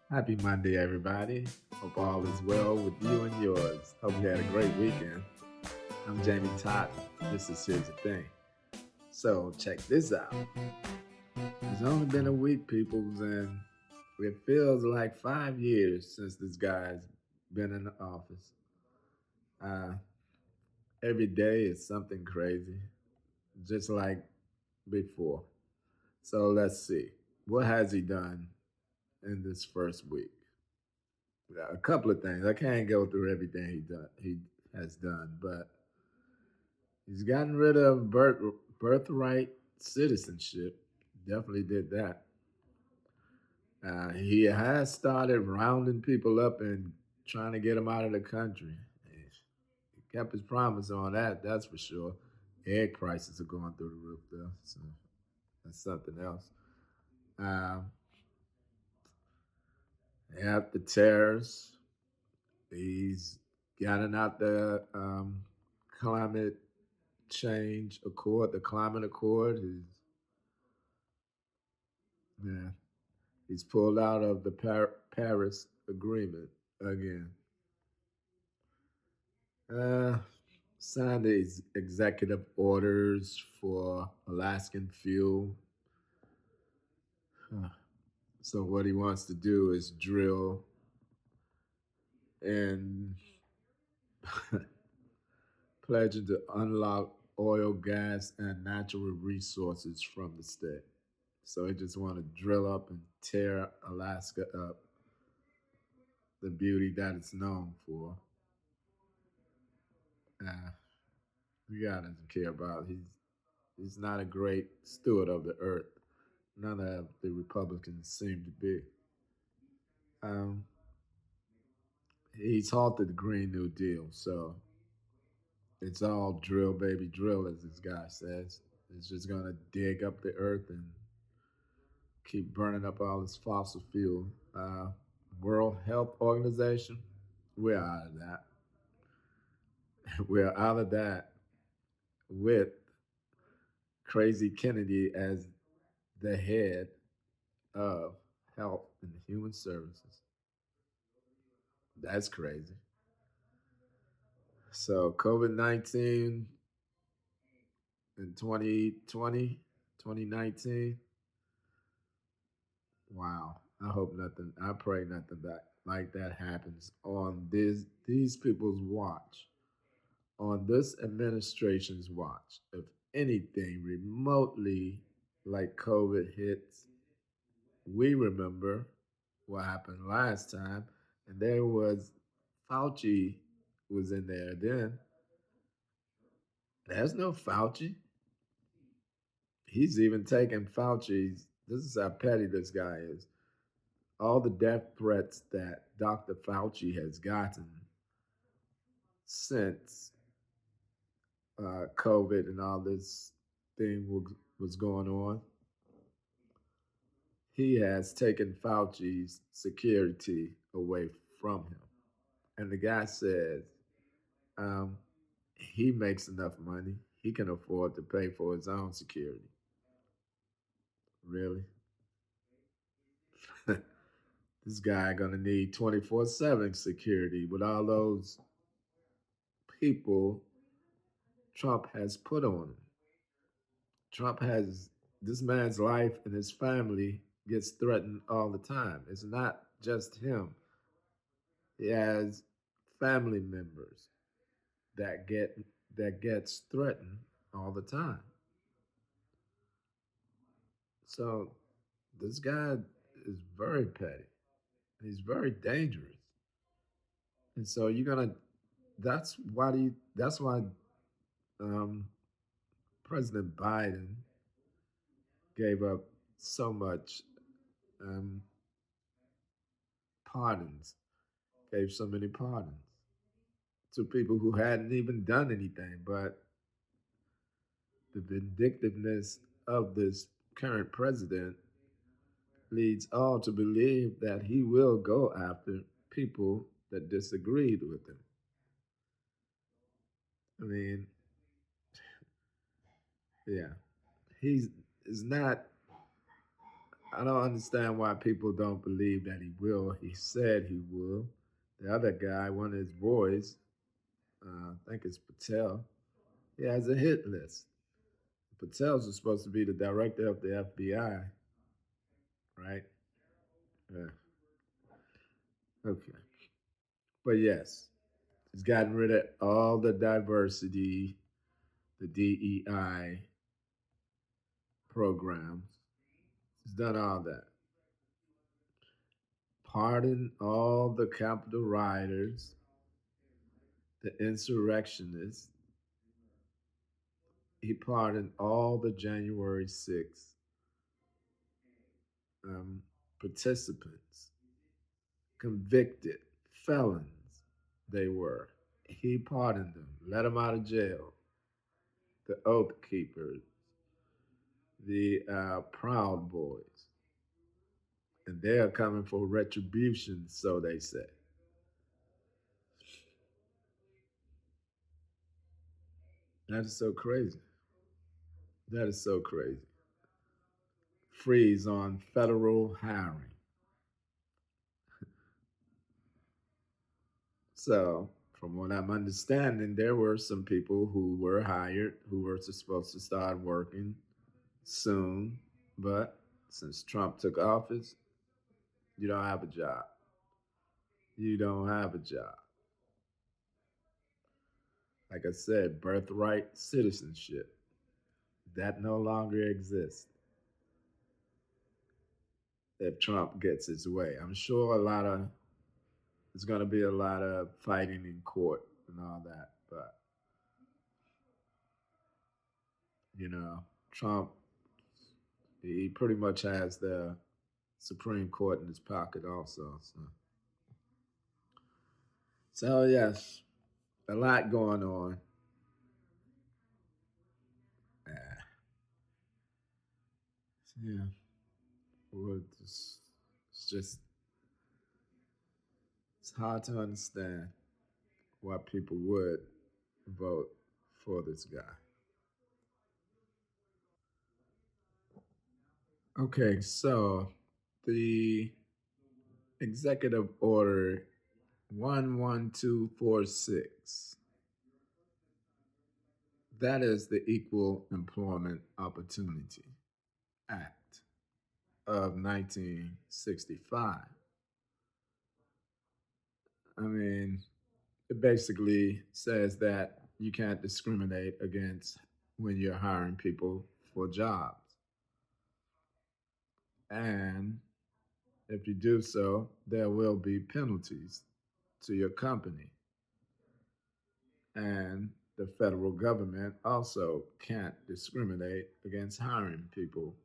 Happy Monday, everybody. Hope all is well with you and yours. Hope you had a great weekend. I'm Jamie Todd. This is Here's the Thing. So, check this out. It's only been a week, peoples, and it feels like 5 years since this guy's been in the office. Uh, every day is something crazy, just like before. So, let's see. What has he done in this first week? A couple of things. I can't go through everything he has done, but he's gotten rid of birthright citizenship. Definitely did that. He has started rounding people up and trying to get them out of the country. He kept his promise on that. That's for sure. Egg prices are going through the roof, though. So that's something else. Um, the terrors. He's gotten out the climate change accord, the climate accord. Yeah, he's pulled out of the Paris Agreement again. Uh, Signed these executive orders for Alaskan fuel. Huh. So what he wants to do is drill and pledging to unlock oil, gas, and natural resources from the state. So he just want to drill up and tear Alaska up, the beauty that it's known for. Uh, the guy doesn't care about. He's not a great steward of the earth. None of the Republicans seem to be. Um, he's halted the Green New Deal, so it's all drill, baby, drill, as this guy says. It's just gonna dig up the earth and keep burning up all this fossil fuel. Uh, World Health Organization, we're out of that. We're out of that with Crazy Kennedy as the head of Health and Human Services. That's crazy. So COVID 19 in 2020, 2019. Wow. I hope nothing, I pray nothing that like that happens on these people's watch, on this administration's watch. If anything remotely like COVID hits, we remember what happened last time, and there was Fauci was in there then. There's no Fauci. He's even taken Fauci's. This is how petty this guy is. All the death threats that Dr. Fauci has gotten since COVID and all this thing was going on, he has taken Fauci's security away from him. And the guy says um, he makes enough money, he can afford to pay for his own security. Really? This guy gonna need 24/7 security with all those people Trump has put on him. Trump has this man's life and his family gets threatened all the time. It's not just him. He has family members that gets threatened all the time. So this guy is very petty. He's very dangerous. And so you're gonna that's why um, President Biden gave up so much um, pardons, gave so many pardons to people who hadn't even done anything. But the vindictiveness of this current president leads all to believe that he will go after people that disagreed with him. I mean, yeah, he's is not I don't understand why people don't believe that he will. He said he will. The other guy, one of his boys, I think it's Patel, he has a hit list. Patel's supposed to be the director of the FBI, right? Yeah. Okay. But yes, he's gotten rid of all the diversity, the DEI programs. He's done all that. Pardoned all the Capitol rioters, the insurrectionists. He pardoned all the January 6th um, participants, convicted felons they were. He pardoned them, let them out of jail. The Oath Keepers, the Proud Boys, and they are coming for retribution, so they say. That is so crazy. That is so crazy. Freeze on federal hiring. So, from what I'm understanding, there were some people who were hired who were supposed to start working soon, but since Trump took office, you don't have a job. You don't have a job. Like I said, birthright citizenship that no longer exists if Trump gets his way. I'm sure there's going to be a lot of fighting in court and all that, but you know, Trump, he pretty much has the Supreme Court in his pocket also. So yes, a lot going on. Uh, yeah, it's just it's hard to understand why people would vote for this guy. Okay, so the executive order 11246, that is the Equal Employment Opportunity Act of 1965. I mean, it basically says that you can't discriminate against when you're hiring people for jobs. And if you do so, there will be penalties to your company. And the federal government also can't discriminate against hiring people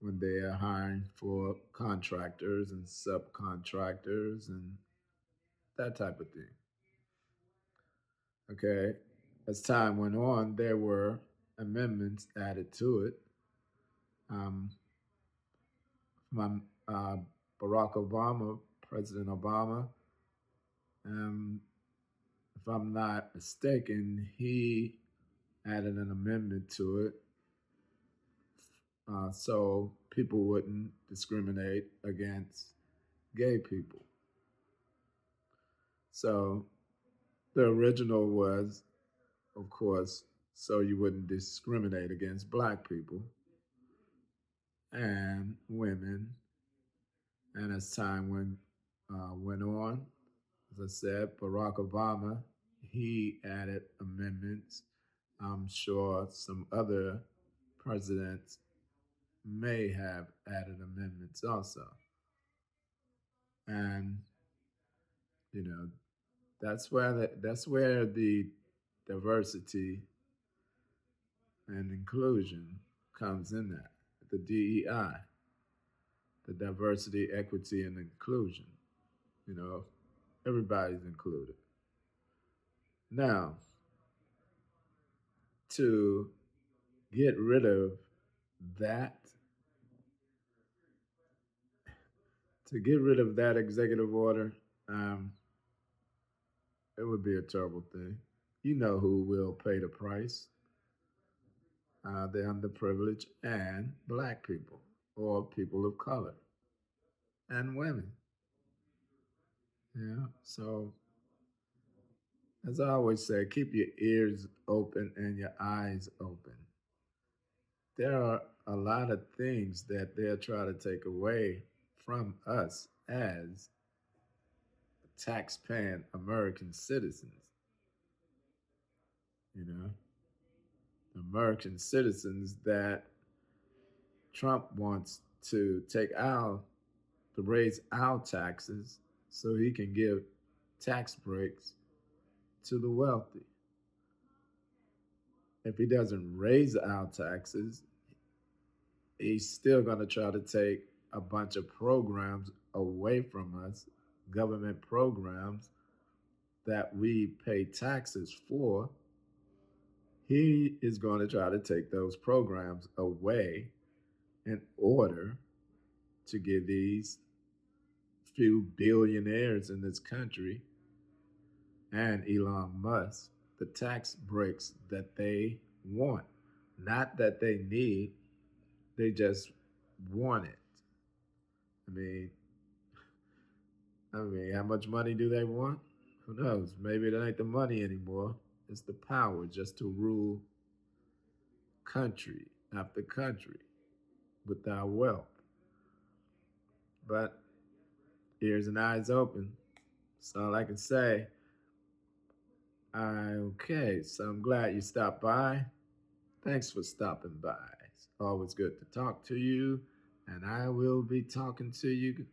when they are hiring for contractors and subcontractors and that type of thing. Okay. As time went on, there were amendments added to it. Um, from Barack Obama, President Obama, um, if I'm not mistaken, he added an amendment to it so people wouldn't discriminate against gay people. So the original was, of course, so you wouldn't discriminate against black people and women. And as time went on, as I said, Barack Obama, he added amendments. I'm sure some other presidents may have added amendments also. And you know, that's where the diversity and inclusion comes in that. The DEI, the diversity, equity, and inclusion. You know, everybody's included. Now, to get rid of that, to get rid of that executive order, um, it would be a terrible thing. You know who will pay the price? The underprivileged and black people. or people of color and women. Yeah. So, as I always say, keep your ears open and your eyes open. There are a lot of things that they'll try to take away from us as tax-paying American citizens. You know, American citizens that Trump wants to take out to raise our taxes so he can give tax breaks to the wealthy. If he doesn't raise our taxes, he's still going to try to take a bunch of programs away from us, government programs that we pay taxes for. He is going to try to take those programs away in order to give these few billionaires in this country and Elon Musk the tax breaks that they want. Not that they need, they just want it. I mean, how much money do they want? Who knows? Maybe it ain't the money anymore. It's the power just to rule country after country with our wealth. But ears and eyes open. That's all I can say. Okay, so I'm glad you stopped by. Thanks for stopping by. It's always good to talk to you, and I will be talking to you.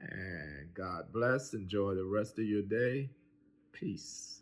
And God bless. Enjoy the rest of your day. Peace.